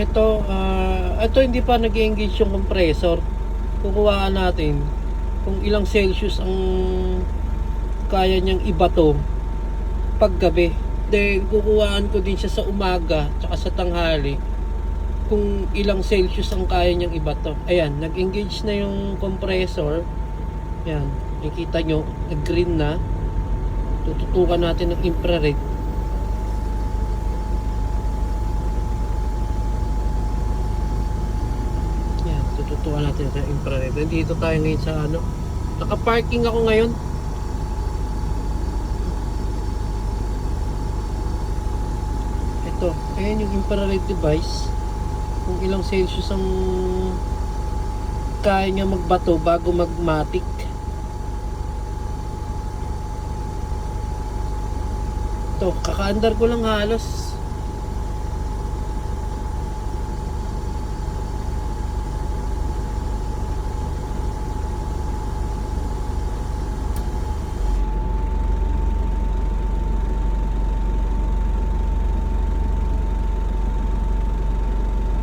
Ito hindi pa nag-engage yung compressor. Kukuhaan natin kung ilang Celsius ang kaya niyang ibato paggabi. Then kukuhaan ko din siya sa umaga tsaka sa tanghali kung ilang Celsius ang kaya niyang ibato. Ayan, nag-engage na yung compressor. Ayan, nakikita nyo, nag-green na. Tututukan natin ng infrared. Ayan, tututukan natin sa infrared. Nandito tayo ngayon sa ano. Naka-parking ako ngayon. Ito, ayan yung infrared device. Kung ilang Celsius ang kaya niya magbato bago magmatic. Ito, kakaandar ko lang halos